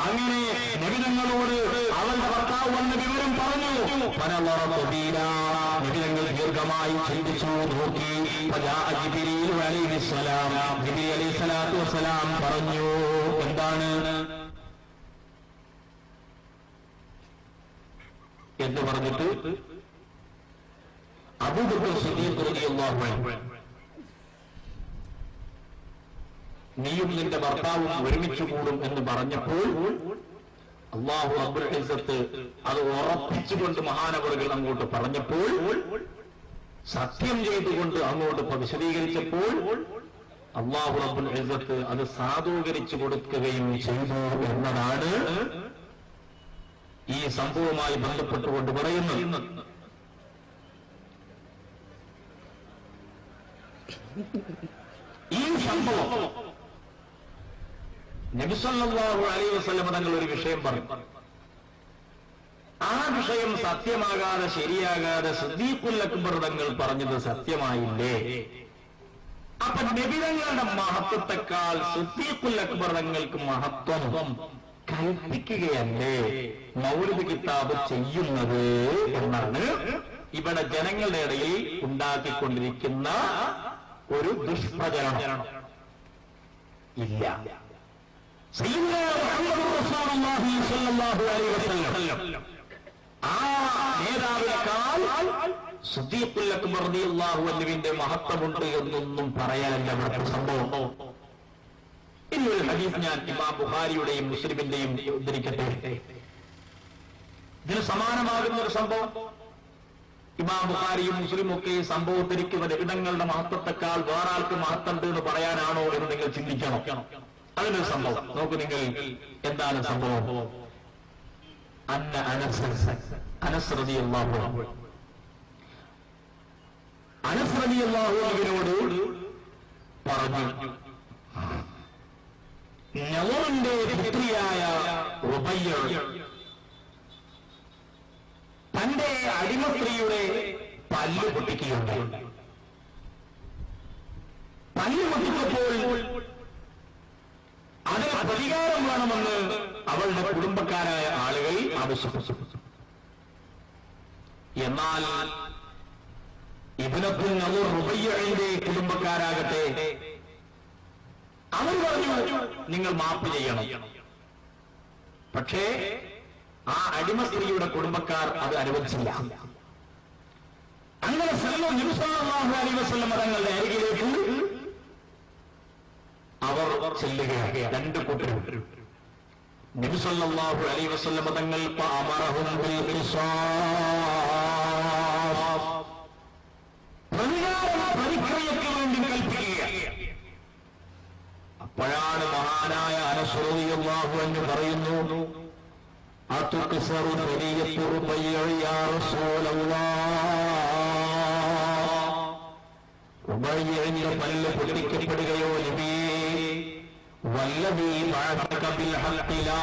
അങ്ങനെ നബി തങ്ങളോട് അവളുടെ ഭർത്താവ് വന്ന വിവരം പറഞ്ഞു. നബി തങ്ങൾ ദീർഘമായി ചിന്തിച്ചു നോക്കി. ജിബ്രീൽ അലൈഹിസ്സലാം, ജിബ്രീൽ അലൈഹിസ്സലാത്തു വസ്സലാം പറഞ്ഞു, എന്താണ് എന്ന് പറഞ്ഞിട്ട് അബൂബക്കർ സിദ്ദീഖ് റളിയല്ലാഹു അൻഹു, നീയും നിന്റെ ഭർത്താവും ഒരുമിച്ച് കൂടും എന്ന് പറഞ്ഞപ്പോൾ അല്ലാഹു റബ്ബുൽ ഇസ്സത്ത് അത് ഉറപ്പിച്ചുകൊണ്ട് മഹാനവറുകൾ അങ്ങോട്ട് പറഞ്ഞപ്പോൾ, സത്യം ചെയ്തുകൊണ്ട് അങ്ങോട്ട് വിശദീകരിച്ചപ്പോൾ അല്ലാഹു റബ്ബുൽ ഇസ്സത്ത് അത് സാധൂകരിച്ചു കൊടുക്കുകയും ചെയ്തു എന്നതാണ് ഈ സംഭവവുമായി ബന്ധപ്പെട്ടുകൊണ്ട് പറയുന്നത്. ഈ സംഭവം നബി സല്ലല്ലാഹു അലൈഹി വസല്ലം തങ്ങൾ ഒരു വിഷയം പറഞ്ഞു. ആ വിഷയം സത്യമാകാതെ ശരിയാകാതെ സിദ്ദീഖുൽ അക്ബർ തങ്ങൾ പറഞ്ഞത് സത്യമായില്ലേ? അപ്പൊ നബി തങ്ങളുടെ മഹത്വത്തെക്കാൾ സിദ്ദീഖുൽ അക്ബർ തങ്ങൾക്ക് മഹത്വം കൽപ്പിക്കുകയല്ലേ മൗലിദ് കിതാബ് ചെയ്യുന്നത് എന്നാണ് ഇവിടെ ജനങ്ങളുടെ ഇടയിൽ ഉണ്ടാക്കിക്കൊണ്ടിരിക്കുന്ന ഒരു ദുഷ്പ്രചരണം. ഇല്ല, ആ നേതാവിനേക്കാൾ സിദ്ദീഖുൽ അക്ബർ റളിയല്ലാഹു അൻഹുവിന്റെ മഹത്വമുണ്ട് എന്നൊന്നും പറയാനല്ല ഇവിടുത്തെ സംഭവം. ഇന്നൊരു ഹദീസ് ഞാൻ ഇമാം ബുഖാരിയുടെയും മുസ്ലിമിന്റെയും ഉദ്ധരിക്കട്ടെ. ഇതിന് സമാനമാകുന്ന ഒരു സംഭവം ഇമാം ബുഖാരിയും മുസ്ലിമും ഒക്കെ ഈ സംഭവം ഉദ്ധരിക്കുന്ന ഇടങ്ങളുടെ മഹത്വത്തെക്കാൾ വേറെ ആൾക്ക് മഹത്വമുണ്ട് എന്ന് പറയാനാണോ എന്ന് നിങ്ങൾ ചിന്തിക്കണം. അതിനൊരു സംഭവം നോക്കൂ നിങ്ങൾ. എന്താണ് സംഭവം? അനസ് റളിയല്ലാഹു അൻഹു, അനസ് റളിയല്ലാഹു അൻഹുവിനോട് പറഞ്ഞു, നളറിന്റെ പുത്രിയായ റുബയ്യ തന്റെ അടിമസ്ത്രീയുടെ പല്ല് പൊട്ടിക്കുകയുണ്ടായി. പല്ല് പൊട്ടിച്ചപ്പോൾ അതിന് പ്രതികാരം വേണമെന്ന് അവളുടെ കുടുംബക്കാരായ ആളുകൾ ആവശ്യപ്പെട്ടു. എന്നാൽ ഇബ്നത്തുൻ നളർ റുബയ്യയുടെ കുടുംബക്കാരാകട്ടെ അവർ പറഞ്ഞു, നിങ്ങൾ മാപ്പ് ചെയ്യണം. പക്ഷേ ആ അടിമ സ്ത്രീയുടെ കുടുംബക്കാർ അത് അനുവദിച്ചില്ല. അങ്ങനെ നബി സല്ലല്ലാഹു അലൈഹി വസല്ലം തങ്ങളുടെ അരികിലേക്ക് അവർ ചെല്ലുകയാണ്, രണ്ട് കൂട്ടരും. നബി സല്ലല്ലാഹു അലൈഹി വസല്ലം തങ്ങൾ അമറഹും ബിൽ ഖിസാസ്, പ്രതിക്രിയയ്ക്ക് വേണ്ടി കൽപ്പിക്കുകയാണ്. അപ്പോഴാണ് മഹാനായ അനസ് റളിയല്ലാഹു അൻഹു പറയുന്നു, അതുക്സറു ബനിയത്തു റുബയ്യ യാ റസൂലല്ലാഹ്, റുബയ്യയുടെ പല്ല് പൊട്ടിക്കപ്പെടുകയോ നബിയേ? വല്ലദീ ബഅസക ബിൽ ഹഖ് ലാ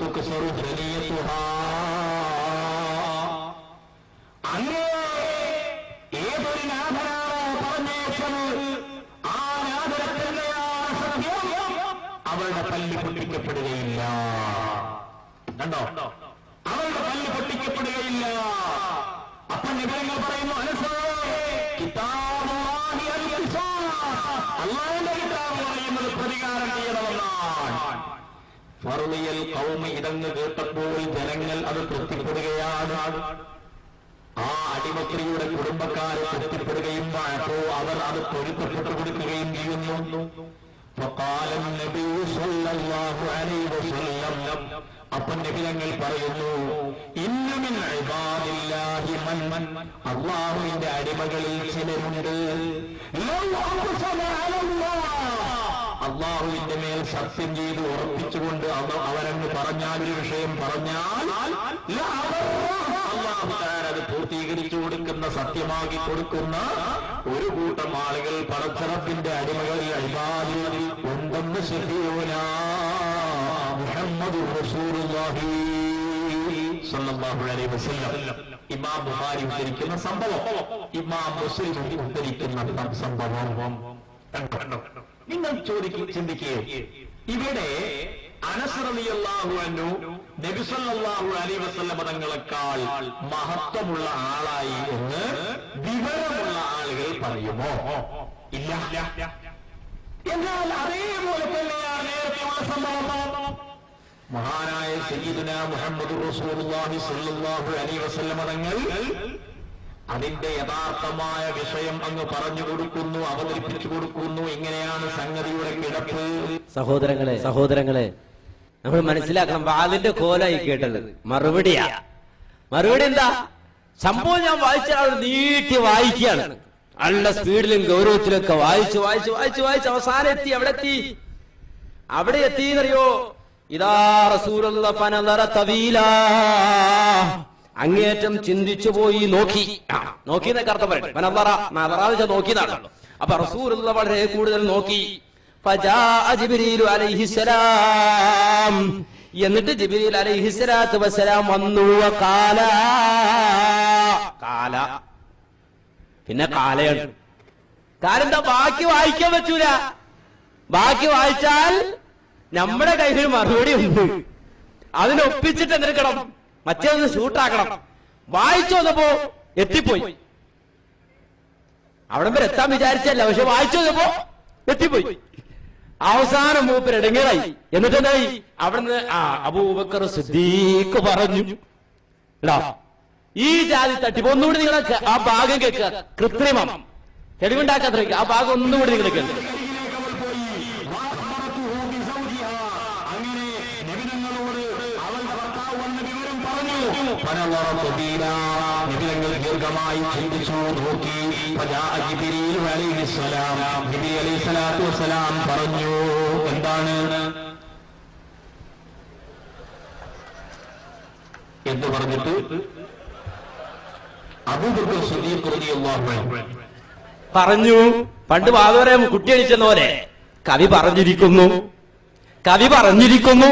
തുക്സറു ബനിയത്തുഹാ, അങ്ങേ ഏതൊരു നാഥനാണോ പറഞ്ഞേച്ചത് ആ നാഥനെ തന്നെയാണ് സത്യം, അവളുടെ പല്ല് പൊട്ടിക്കപ്പെടുകയില്ല. കണ്ടോ, അവളുടെ പല്ല് പൊട്ടിക്കപ്പെടുകയില്ല. അപ്പൊ നിബിധങ്ങൾ പറയുന്നു, അല്ലാഹുവിന്റെ കിതാബ് പറയുന്നത് പ്രതികാരം ചെയ്യണമെന്നാണ്. ഫർളിയൽ ഖൗമി ഇതങ്ങ് കേട്ടപ്പോൾ ജനങ്ങൾ അത് തൃപ്തിപ്പെടുകയാണ്. ആ അടിമസ്ത്രീയുടെ കുടുംബക്കാരെ തൃപ്തിപ്പെടുകയും അപ്പോൾ അവർ അത് പൊരുത്തപ്പെട്ടു കൊടുക്കുകയും ചെയ്യുന്നു. فقال النبي صلى الله عليه وسلم, അപ്പോൾ നബി തങ്ങൾ പറയുന്നു, ഇന്ന മിൻ ഇബാദില്ലാഹി മൻ, അല്ലാഹുവിന്റെ അടിമകളിൽ ചിലരുണ്ട്, അല്ലാഹുവിന്റെ മേൽ സത്യം ചെയ്ത് ഉറപ്പിച്ചുകൊണ്ട് അവരങ്ങ് പറഞ്ഞാൽ ഒരു വിഷയം പറഞ്ഞാൽ അല്ലാഹു തആല അത് പൂർത്തീകരിച്ചു കൊടുക്കുന്ന, സത്യമാക്കി കൊടുക്കുന്ന ഒരു കൂട്ടം ആളുകൾ പടച്ചറപ്പിന്റെ അടിമകളിൽ ഇബാദിൽ ഉണ്ടെന്ന് ശഫീഉനാ മുഹമ്മദുർ റസൂലുള്ളാഹി സ്വല്ലല്ലാഹു അലൈഹി വസല്ലം. ഇമാം ബുഖാരി ഉദ്ധരിക്കുന്ന സംഭവം, ഇമാം മുസ്ലിം ഉദ്ധരിക്കുന്ന സംഭവം. നിങ്ങൾ ചിന്തിക്കുകയെ ഇവിടെ അനസ് റളിയല്ലാഹു അൻഹു നബി സല്ലല്ലാഹു അലൈഹി വസല്ലം തങ്ങളെക്കാൾ മഹത്വമുള്ള ആളായി എന്ന് വിവരമുള്ള ആളുകൾ പറയുമോ? ഇല്ല. എന്നാൽ അതേപോലെ തന്നെയാണ് നേരത്തെയുള്ള സംഭവം. മഹാനായ സയ്യിദുനാ മുഹമ്മദ് റസൂലുള്ളാഹി സ്വല്ലല്ലാഹു അലൈഹി വസല്ലം തങ്ങൾ അതിന്റെ യഥാർത്ഥമായ വിഷയം അങ്ങ് പറഞ്ഞു കൊടുക്കുന്നു, അവതരിപ്പിച്ചു കൊടുക്കുന്നു. ഇങ്ങനെയാണ് സംഗതിയുടെ കിടപ്പ്. സഹോദരങ്ങളെ നമ്മൾ മനസ്സിലാക്കണം. വാതിന്റെ കോലായി കേട്ടത് മറുപടി എന്താ? സംഭവം ഞാൻ വായിച്ച ആൾ നീട്ടി വായിക്കുകയാണ്. നല്ല സ്പീഡിലും ഗൗരവത്തിലൊക്കെ വായിച്ച് അവസാനം എത്തി. അവിടെ എത്തിയെന്നറിയോ? ഇതാ റസൂലുള്ളാഹി ഫനദറ തവീല, അങ്ങേറ്റം ചിന്തിച്ചു പോയി, നോക്കി എന്നൊക്കെ അർത്ഥം പറയും. നോക്കിയതാണ്. അപ്പൊ റസൂലുള്ളാഹി വളരെ കൂടുതൽ നോക്കി. ഫജാഅ ജിബ്രീലു അലൈഹിസ്സലാം, എന്നിട്ട് ജിബ്രീൽ അലൈഹിസ്സലാത്തു വസ്സലാം വന്നു. കാല പിന്നെ കാലയാണ്. കാലെന്താ? ബാക്കി വായിക്കാൻ പറ്റൂല. ബാക്കി വായിച്ചാൽ നമ്മുടെ കയ്യിൽ മറുപടി ഉണ്ട്. അതിനൊപ്പിച്ചിട്ട് എന്തെടുക്കണം? മറ്റേതൊന്ന് ഷൂട്ടാക്കണം. വായിച്ചു വന്നപ്പോ എത്തിപ്പോയി. അവിടെ വരെ എത്താൻ വിചാരിച്ചല്ല, പക്ഷെ വായിച്ചു വന്നപ്പോ എത്തിപ്പോയി. അവസാനം മൂപ്പര് ഇടങ്ങേറായി. എന്നിട്ട് എന്തായി? അവിടുന്ന് അബൂബക്കർ സിദ്ദീഖ് പറഞ്ഞു, ഈ ജാതി തട്ടിപ്പ് ഒന്നുകൂടി നിങ്ങൾ ആ ഭാഗം കേൾക്കുക. കൃത്രിമം തെളിവുണ്ടാക്കാൻ ശ്രമിക്കുക. ആ ഭാഗം ഒന്നുകൂടി നിങ്ങൾ കേൾക്കുക. ദീർഘമായി ചിന്തിച്ചു നോക്കി. ജിബ്രീൽ അലൈഹിസ്സലാത്തു വസ്സലാം പറഞ്ഞു, എന്താണ് എന്ന് പറഞ്ഞിട്ട് അബൂബക്കർ സിദ്ദീഖ് റളിയല്ലാഹു അൻഹു പറഞ്ഞു. പണ്ട് വാദവരെ കുട്ടിയടിച്ചെന്ന പോലെ കവി പറഞ്ഞിരിക്കുന്നു.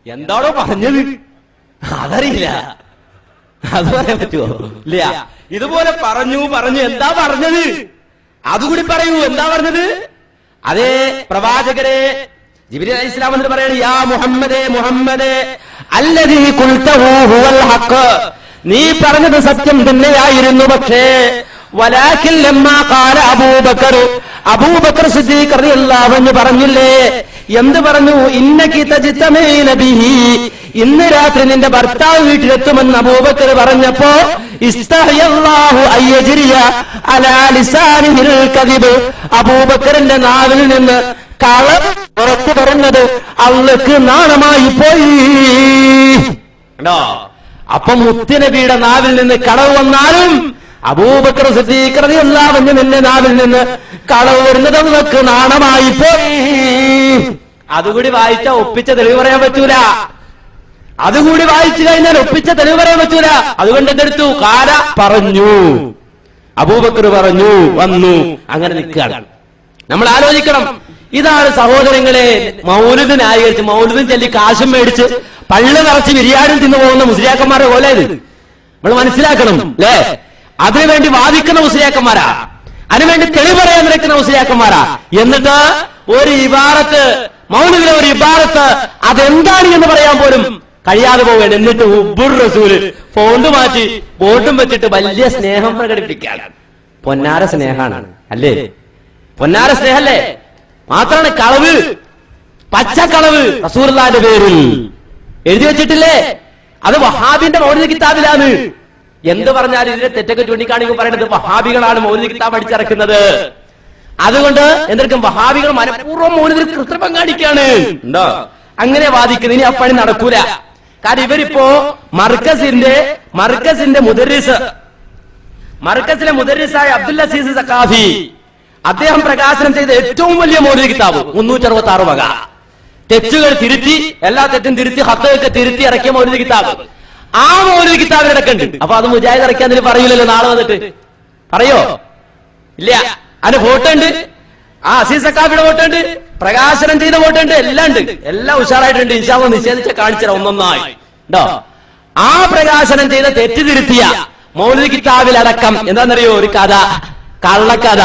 എന്താണോ പറഞ്ഞത് അതറിയില്ല. അത് പറയാൻ പറ്റുമോ? ഇല്ല. ഇതുപോലെ പറഞ്ഞു. എന്താ പറഞ്ഞത്? അതുകൂടി പറയൂ. എന്താ പറഞ്ഞത്? അതേ പ്രവാചകരെ ജിബ്രീൽ അലൈഹിസ്സലാം എന്ന് പറയാണ്, യാ മുഹമ്മദേ അല്ലദീ ഖുൽതഹു ഹുവൽ ഹഖ്, നീ പറഞ്ഞത് സത്യം തന്നെയായിരുന്നു. പക്ഷേ വലാകിൻ ലമ്മാ ഖാല അബൂബക്കർ സിദ്ദീഖ് റളിയല്ലാഹു അൻഹു പറഞ്ഞില്ലേ? എന്ത് പറഞ്ഞു? ഇന്നകി തജ്തമീന ബിഹി, ഇന്ന് രാത്രി നിന്റെ ഭർത്താവ് വീട്ടിലെത്തുമെന്ന് അബൂബക്കർ പറഞ്ഞപ്പോ ഇസ്തഹയല്ലാഹു അയ്യജ്രിയ അലാ ലിസാനിഹിൽ കദിബ്, അബൂബക്കറിന്റെ നാവിൽ നിന്ന് കളവ് പുറത്തു പറഞ്ഞത് അള്ളാഹ്ക്ക് നാണമായി പോയി. അപ്പൊ മുത്തുനബിയുടെ നാവിൽ നിന്ന് കളവ് വന്നാലും അബൂബക്കർ സിദ്ദീഖ് റളിയല്ലാഹു അൻഹു നിന്റെ നാവിൽ നിന്ന് കളവ് വരുന്നത് അള്ളാഹ്ക്ക് നാണമായി പോയി. അതുകൂടി വായിച്ചാ ഒപ്പിച്ച തെളിവ് പറയാൻ പറ്റൂല. അതുകൂടി വായിച്ചു കഴിഞ്ഞാൽ ഒപ്പിച്ച തെളിവ് പറയാൻ പറ്റൂല. അതുകൊണ്ട് എന്തെടുത്തു? കാല പറഞ്ഞു, അബൂബക്കർ പറഞ്ഞു, വന്നു. അങ്ങനെ നിൽക്കുകയാണ്. നമ്മൾ ആലോചിക്കണം. ഇതാണ് സഹോദരങ്ങളെ മൗലിദ് ന്യായീകരിച്ച് മൗലിദും ചൊല്ലി കാശും മേടിച്ച് പള്ളി നിറച്ച് ബിരിയാണിയും തിന്നു പോകുന്ന മുസ്ലിയാക്കന്മാരുടെ പോലെ ഇത് നമ്മൾ മനസ്സിലാക്കണം. അല്ലേ? അതിനുവേണ്ടി വാദിക്കുന്ന മുസ്ലിയാക്കന്മാരാ, അതിനുവേണ്ടി തെളിവ് പറയാൻ നിൽക്കുന്ന മുസ്ലിയാക്കന്മാരാ. എന്നിട്ട് ഒരു ഇബാറത്ത്, മൗലിദിലെ ഒരു ഇബാറത്ത് അതെന്താണ് എന്ന് പറയാൻ പോലും കഴിയാതെ പോവുകയാണ്. എന്നിട്ട് ഉബ്ബുർ റസൂല് ഫോണ്ട് മാറ്റി ബോട്ടും വെച്ചിട്ട് വലിയ സ്നേഹം പ്രകടിപ്പിക്കാൻ. പൊന്നാര സ്നേഹാണ് അല്ലേ? പൊന്നാര സ്നേഹല്ലേ? മാത്രമാണ് കളവ്, പച്ചക്കളവ് റസൂലുള്ളാഹിന്റെ പേരിൽ എഴുതി വെച്ചിട്ടില്ലേ? അത് വഹാബിന്റെ മൗലിദ് കിതാബിലാണ്. എന്ത് പറഞ്ഞാലും ഇതിനെ തെറ്റൊക്കെ ചൂണ്ടിക്കാണിക്കും പറയുന്നത് വഹാബികളാണ് മൗലിദ് കിതാബ് അടിച്ചിറക്കുന്നത്. അതുകൊണ്ട് എന്തെടുക്കും? വഹാബികൾ മനഃപൂർവ്വം മൗലിദിൽ കൃത്രിമം കാണിക്കാണ്. ഉണ്ടോ? അങ്ങനെ വാദിക്കുന്നു. ഇനി ആ പണി നടക്കൂല. കാരണം ഇവരിപ്പോ മർക്കസിന്റെ മർക്കസിലെ മുദർരിസായ അബ്ദുൽ അസീസ് സഖാഫി അദ്ദേഹം പ്രകാശനം ചെയ്ത ഏറ്റവും വലിയ മൗലിദ് കിതാബ് 366 വക തെറ്റുകൾ തിരുത്തി, എല്ലാ തെറ്റും തിരുത്തി, ഹത്തൊക്കെ തിരുത്തി ഇറക്കിയ മൗലിദ് കിതാബ്. ആ മൗലിദ് കിതാബിൽ ഇറക്കുന്നുണ്ട്. അപ്പൊ അത് മുജാഹിദ് ഇറക്കിയാൽ പറയൂലല്ലോ. നാളെ വന്നിട്ട് പറയോ? ഇല്ല. അതിന്റെ ഫോട്ടോ ഉണ്ട്. ആ അസീസ് സഖാഫിയുടെ ഫോട്ടോ ഉണ്ട്, പ്രകാശനം ചെയ്ത ഫോട്ടോ ഉണ്ട്, എല്ലാം ഉണ്ട്. എല്ലാം ഉഷാറായിട്ടുണ്ട്. ഇൻഷാ അല്ലാഹ് നിഷേധിച്ച കാണിച്ചത് ഒന്നൊന്നായി ഉണ്ടോ? ആ പ്രകാശനം ചെയ്ത തെറ്റ് തിരുത്തിയ മൗലിദ് കിതാബിലടക്കം എന്താണെന്നറിയോ? ഒരു കഥ, കള്ളക്കഥ.